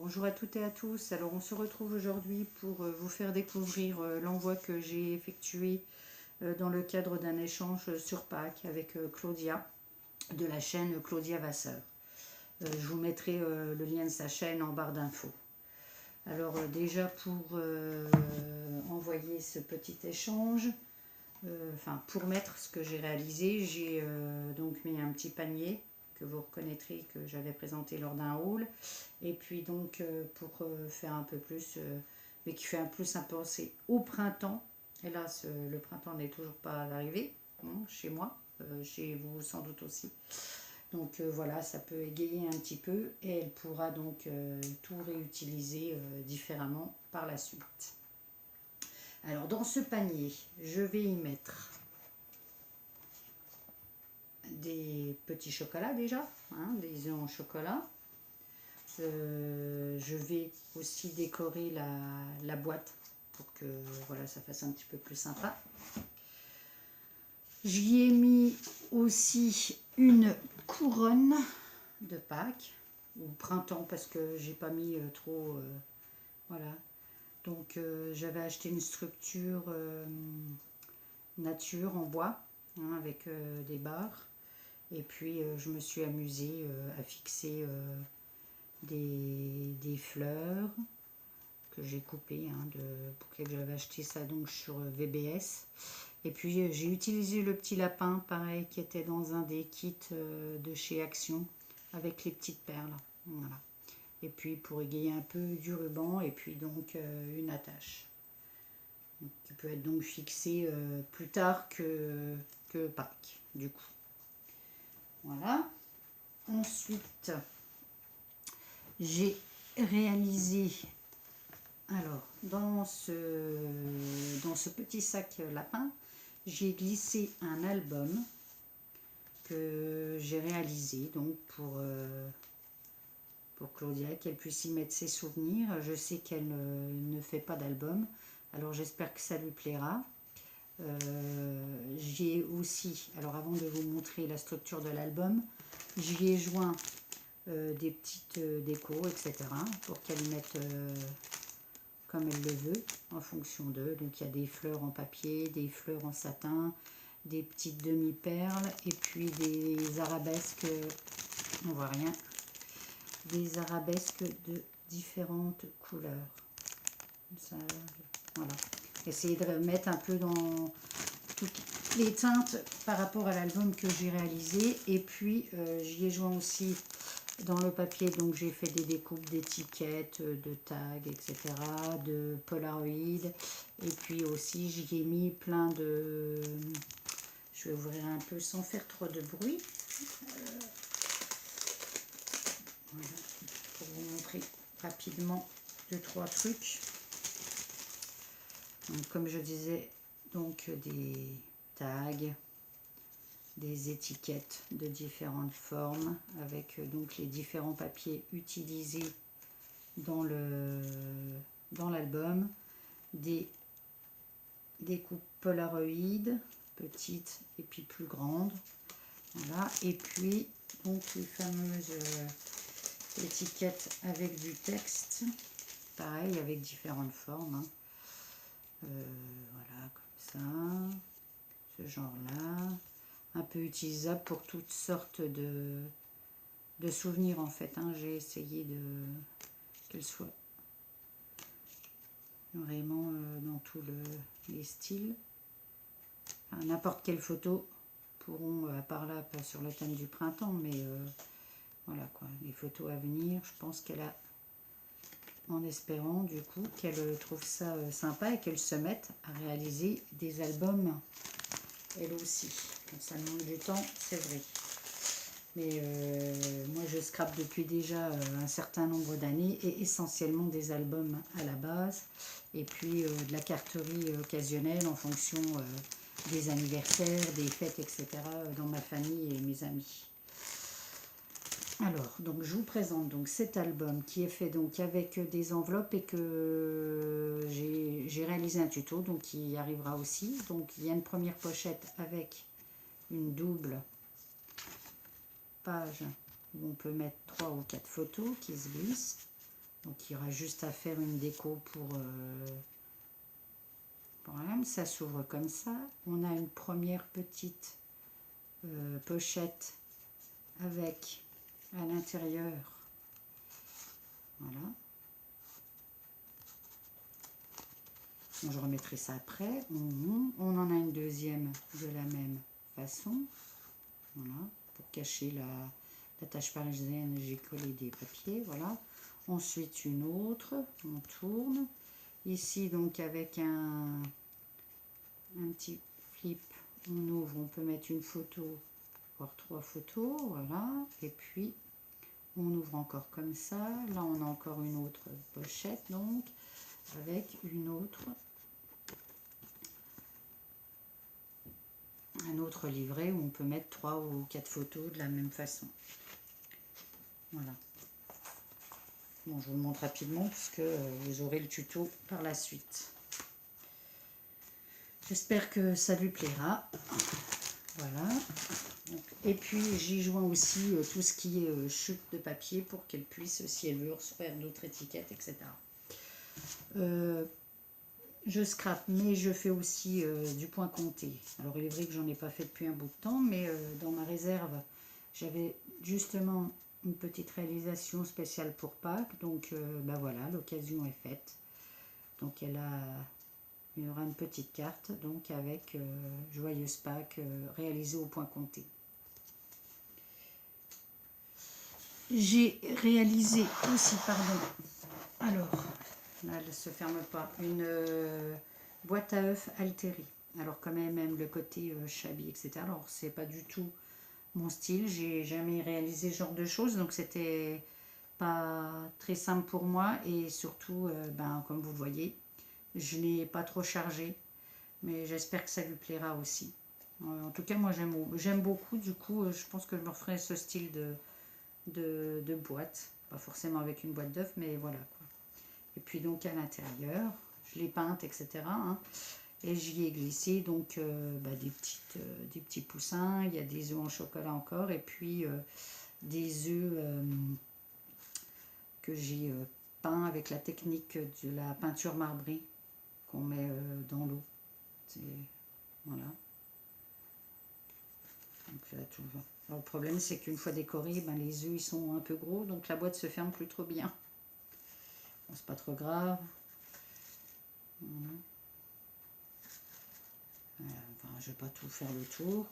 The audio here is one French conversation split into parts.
Bonjour à toutes et à tous. Alors on se retrouve aujourd'hui pour vous faire découvrir l'envoi que j'ai effectué dans le cadre d'un échange sur Pâques avec Claudia de la chaîne Claudia Vasseur. Je vous mettrai le lien de sa chaîne en barre d'infos. Alors déjà pour envoyer ce petit échange, pour mettre ce que j'ai réalisé, j'ai donc mis un petit panier que vous reconnaîtrez, que j'avais présenté lors d'un haul, et puis donc pour faire un peu plus, mais qui fait un plus un penser au printemps. Hélas, le printemps n'est toujours pas arrivé, hein, chez moi, chez vous sans doute aussi. Donc voilà, ça peut égayer un petit peu, et elle pourra donc tout réutiliser différemment par la suite. Alors dans ce panier, je vais y mettre des petits chocolats déjà, hein, des œufs en chocolat. Je vais aussi décorer la boîte pour que voilà, ça fasse un petit peu plus sympa. J'y ai mis aussi une couronne de Pâques, ou printemps parce que j'ai pas mis trop, voilà. Donc j'avais acheté une structure nature en bois, hein, avec des barres. Et puis je me suis amusée à fixer des fleurs que j'ai coupées, hein, pour lesquelles j'avais acheté ça donc sur VBS. Et puis j'ai utilisé le petit lapin, pareil, qui était dans un des kits de chez Action, avec les petites perles. Voilà. Et puis pour égayer un peu du ruban, et puis donc une attache. Donc, qui peut être donc fixée plus tard que Pâques, du coup. Voilà. Ensuite, j'ai réalisé, alors, dans ce petit sac lapin, j'ai glissé un album que j'ai réalisé donc pour Claudia, qu'elle puisse y mettre ses souvenirs. Je sais qu'elle ne fait pas d'album, alors j'espère que ça lui plaira. J'y ai aussi, alors avant de vous montrer la structure de l'album, j'y ai joint des petites décos, etc. pour qu'elle mette comme elle le veut, en fonction d'eux. Donc il y a des fleurs en papier, des fleurs en satin, des petites demi-perles, et puis des arabesques, on voit rien, des arabesques de différentes couleurs. Ça, voilà. Essayez de remettre un peu dans toutes les teintes par rapport à l'album que j'ai réalisé. Et puis j'y ai joint aussi dans le papier, donc j'ai fait des découpes d'étiquettes, de tags, etc., de Polaroid. Et puis aussi j'y ai mis plein de... Je vais ouvrir un peu sans faire trop de bruit. Voilà, pour vous montrer rapidement 2-3 trucs. Donc, comme je disais, donc des tags, des étiquettes de différentes formes avec donc les différents papiers utilisés dans l'album, des coupes Polaroid, petites et puis plus grandes, voilà. Et puis donc les fameuses étiquettes avec du texte, pareil avec différentes formes, hein. Voilà, comme ça, ce genre là, un peu utilisable pour toutes sortes de souvenirs en fait, hein. J'ai essayé de qu'elles soient vraiment dans tous les styles. Enfin, n'importe quelle photo pourront, à part là, pas sur le thème du printemps, mais voilà quoi, les photos à venir. Je pense qu'elle a, en espérant du coup qu'elle trouve ça sympa et qu'elle se mette à réaliser des albums elle aussi. Bon, ça demande du temps, c'est vrai. Mais moi je scrape depuis déjà un certain nombre d'années, et essentiellement des albums à la base, et puis de la carterie occasionnelle en fonction des anniversaires, des fêtes, etc. dans ma famille et mes amis. Alors, donc je vous présente donc cet album qui est fait donc avec des enveloppes, et que j'ai réalisé un tuto, donc qui arrivera aussi. Donc il y a une première pochette avec une double page où on peut mettre 3 ou 4 photos qui se glissent. Donc il y aura juste à faire une déco pour... voilà, ça s'ouvre comme ça. On a une première petite pochette avec à l'intérieur, voilà. Bon, je remettrai ça après. On en a une deuxième de la même façon. Voilà, pour cacher la tache parisienne, j'ai collé des papiers, voilà. Ensuite une autre, on tourne. Ici donc avec un petit flip, on ouvre, on peut mettre une photo, voire 3 photos, voilà. Et puis on ouvre encore comme ça. Là on a encore une autre pochette donc, avec une autre, un autre livret où on peut mettre 3 ou 4 photos de la même façon. Voilà. Bon, je vous le montre rapidement puisque vous aurez le tuto par la suite. J'espère que ça lui plaira. Voilà. Donc, et puis j'y joins aussi tout ce qui est chute de papier pour qu'elle puisse, si elle veut, faire d'autres étiquettes, etc. Je scrape, mais je fais aussi du point compté. Alors il est vrai que j'en ai pas fait depuis un bout de temps, mais dans ma réserve, j'avais justement une petite réalisation spéciale pour Pâques. Donc bah voilà, l'occasion est faite. Donc il y aura une petite carte donc avec Joyeuse Pâques réalisée au point compté. J'ai réalisé aussi, pardon, alors là elle ne se ferme pas, une boîte à œufs Altéri. Alors quand même le côté shabby, etc. Alors c'est pas du tout mon style, j'ai jamais réalisé ce genre de choses, donc c'était pas très simple pour moi, et surtout ben, comme vous le voyez, je n'ai pas trop chargé, mais j'espère que ça lui plaira aussi. En tout cas moi j'aime beaucoup, du coup je pense que je me referai ce style de boîte, pas forcément avec une boîte d'œufs, mais voilà quoi. Et puis donc à l'intérieur, je l'ai peinte, etc. hein, et j'y ai glissé donc bah, des petits poussins, il y a des œufs en chocolat encore, et puis des œufs que j'ai peints avec la technique de la peinture marbrée qu'on met dans l'eau. Voilà. Donc là, tout va. Alors, le problème, c'est qu'une fois décorés, ben, les œufs ils sont un peu gros, donc la boîte se ferme plus trop bien. Bon, c'est pas trop grave. Voilà. Enfin, je vais pas tout faire le tour.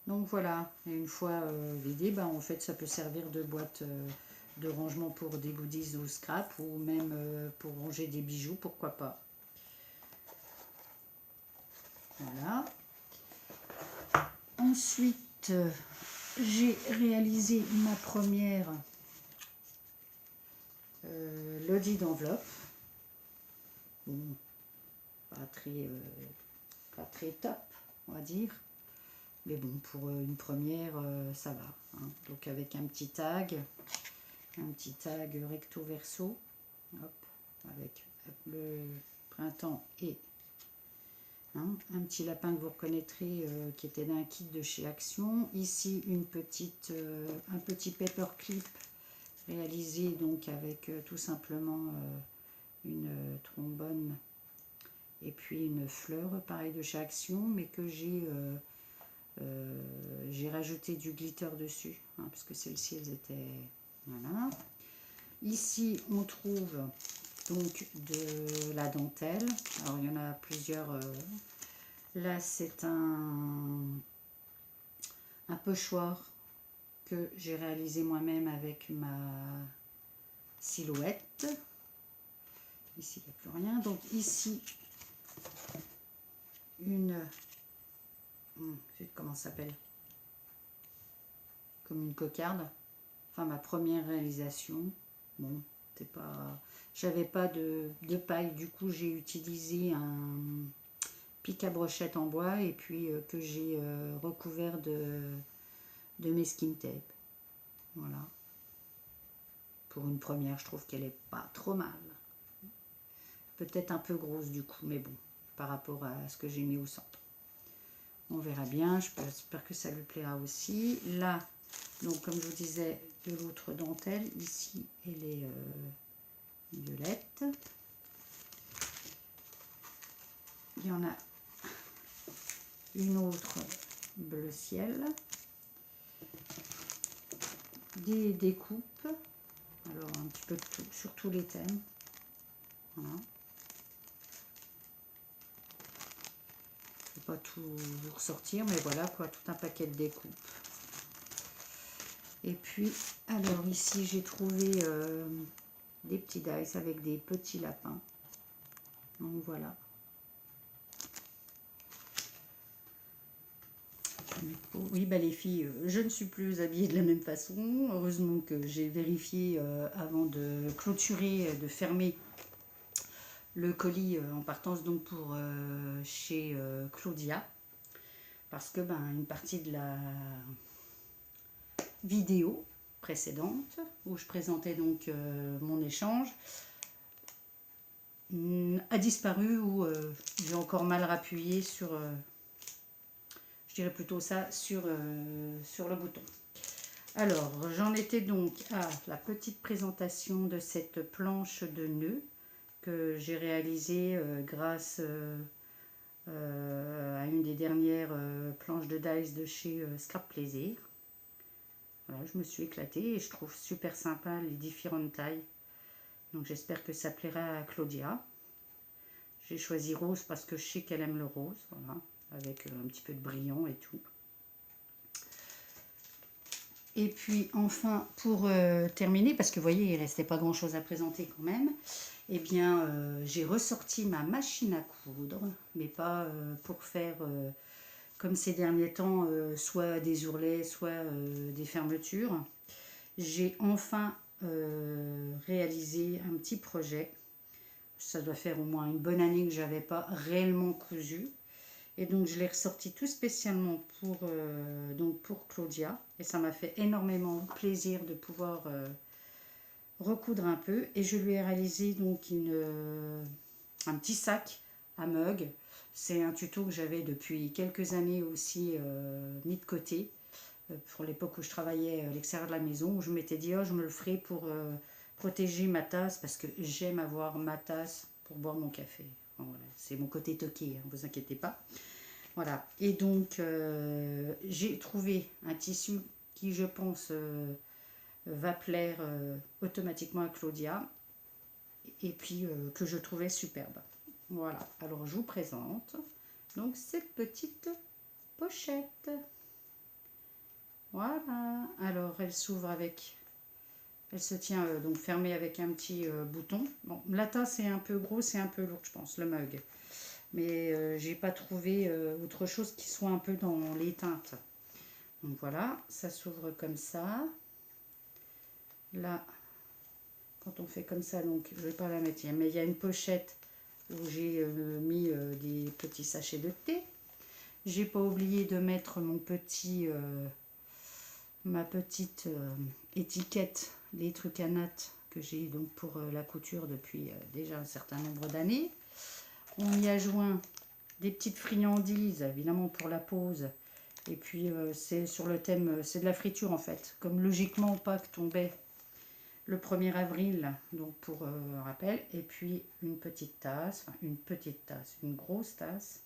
Donc voilà, et une fois vidé, ben, en fait, ça peut servir de boîte de rangement pour des goodies ou scrap, ou même pour ranger des bijoux, pourquoi pas. Voilà. Ensuite, j'ai réalisé ma première lodi d'enveloppe. Bon, pas très top, on va dire. Mais bon, pour une première, ça va. Hein. Donc avec un petit tag recto verso, hop, avec le printemps et hein, un petit lapin que vous reconnaîtrez qui était d'un kit de chez Action. Ici un petit paperclip réalisé donc avec tout simplement une trombone et puis une fleur pareil de chez Action, mais que j'ai rajouté du glitter dessus hein, parce que celles-ci elles étaient voilà. Ici on trouve donc de la dentelle. Alors il y en a plusieurs. Là c'est un pochoir que j'ai réalisé moi-même avec ma silhouette. Ici il n'y a plus rien. Donc ici comment ça s'appelle, comme une cocarde. Enfin ma première réalisation. Bon, c'est pas, j'avais pas de paille, du coup j'ai utilisé un pic à brochette en bois et puis que j'ai recouvert de masking tape. Voilà. Pour une première, je trouve qu'elle est pas trop mal. Peut-être un peu grosse du coup, mais bon, par rapport à ce que j'ai mis au centre. On verra bien, j'espère que ça lui plaira aussi. Là, donc comme je vous disais, de l'autre dentelle, ici, elle est violette. Il y en a une autre bleu ciel. Des découpes, alors un petit peu de tout, sur tous les thèmes. Voilà. Je ne vais pas tout vous ressortir, mais voilà quoi, tout un paquet de découpes. Et puis, alors ici j'ai trouvé des petits dice avec des petits lapins. Donc voilà. Oui, bah les filles, je ne suis plus habillée de la même façon. Heureusement que j'ai vérifié avant de clôturer, de fermer le colis en partance donc pour chez Claudia. Parce que une partie de la vidéo précédente où je présentais donc mon échange a disparu, ou j'ai encore mal rappuyé sur... je dirais plutôt ça sur le bouton. Alors, j'en étais donc à la petite présentation de cette planche de nœuds que j'ai réalisée grâce à une des dernières planches de dice de chez Scrap Plaisir. Voilà, je me suis éclatée et je trouve super sympa les différentes tailles. Donc j'espère que ça plaira à Claudia. J'ai choisi rose parce que je sais qu'elle aime le rose, voilà, avec un petit peu de brillant et tout. Et puis enfin, pour terminer, parce que vous voyez, il ne restait pas grand chose à présenter quand même, eh bien j'ai ressorti ma machine à coudre, mais pas pour faire comme ces derniers temps, soit des ourlets, soit des fermetures. J'ai enfin réalisé un petit projet. Ça doit faire au moins une bonne année que je n'avais pas réellement cousu. Et donc je l'ai ressorti tout spécialement donc pour Claudia. Et ça m'a fait énormément plaisir de pouvoir recoudre un peu. Et je lui ai réalisé donc un petit sac à mug. C'est un tuto que j'avais depuis quelques années aussi mis de côté. Pour l'époque où je travaillais à l'extérieur de la maison. Où je m'étais dit, oh, je me le ferai pour protéger ma tasse. Parce que j'aime avoir ma tasse pour boire mon café. Bon, voilà. C'est mon côté toqué, ne vous inquiétez pas. Voilà, et donc j'ai trouvé un tissu qui, je pense, va plaire automatiquement à Claudia, et puis que je trouvais superbe. Voilà, alors je vous présente donc cette petite pochette. Voilà, alors elle s'ouvre avec, elle se tient donc fermée avec un petit bouton. Bon, la tasse est un peu grosse, c'est un peu lourd, je pense, le mug. Mais j'ai pas trouvé autre chose qui soit un peu dans les teintes. Donc voilà, ça s'ouvre comme ça. Là, quand on fait comme ça, donc je vais pas la mettre, mais il y a une pochette où j'ai mis des petits sachets de thé. J'ai pas oublié de mettre mon petit, ma petite étiquette, les trucs à natte que j'ai donc pour la couture depuis déjà un certain nombre d'années. On y a joint des petites friandises, évidemment pour la pause. Et puis c'est sur le thème, c'est de la friture en fait. Comme logiquement Pâques tombait le 1er avril, donc pour rappel. Et puis une petite tasse, enfin une grosse tasse.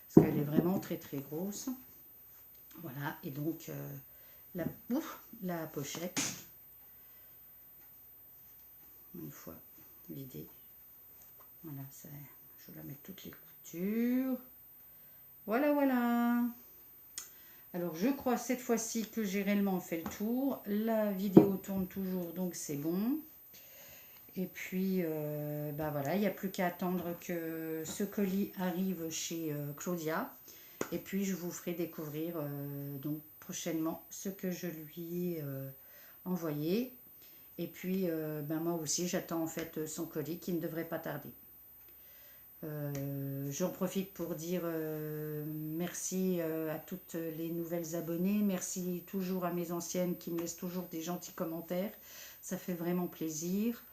Parce qu'elle est vraiment très très grosse. Voilà, et donc la pochette, une fois vidée. Voilà, ça, je vais la mettre toutes les coutures. Voilà, voilà. Alors, je crois cette fois-ci que j'ai réellement fait le tour. La vidéo tourne toujours, donc c'est bon. Et puis, voilà, il n'y a plus qu'à attendre que ce colis arrive chez Claudia. Et puis, je vous ferai découvrir donc prochainement ce que je lui ai envoyé. Et puis, moi aussi, j'attends en fait son colis qui ne devrait pas tarder. J'en profite pour dire merci à toutes les nouvelles abonnées. Merci toujours à mes anciennes qui me laissent toujours des gentils commentaires. Ça fait vraiment plaisir.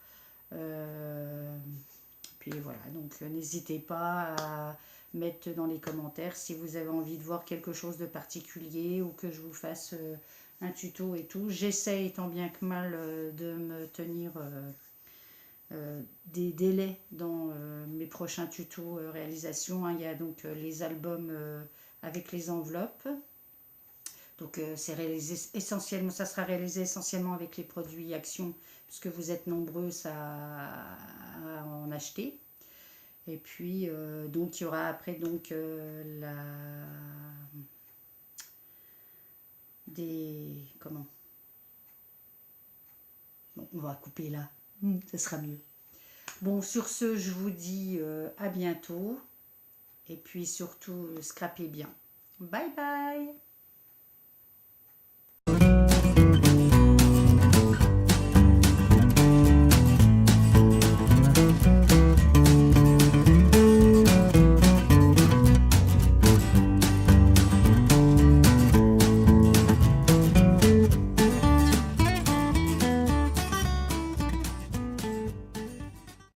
Puis voilà, donc n'hésitez pas à mettre dans les commentaires si vous avez envie de voir quelque chose de particulier ou que je vous fasse un tuto et tout. J'essaye tant bien que mal de me tenir des délais dans mes prochains tutos réalisation, hein. Il y a donc les albums avec les enveloppes. Donc c'est réalisé essentiellement, ça sera réalisé essentiellement avec les produits Action, puisque vous êtes nombreux à en acheter. Et puis donc il y aura après donc comment, bon, on va couper là, ça sera mieux. Bon, sur ce, je vous dis à bientôt. Et puis surtout, scrapez bien. Bye bye!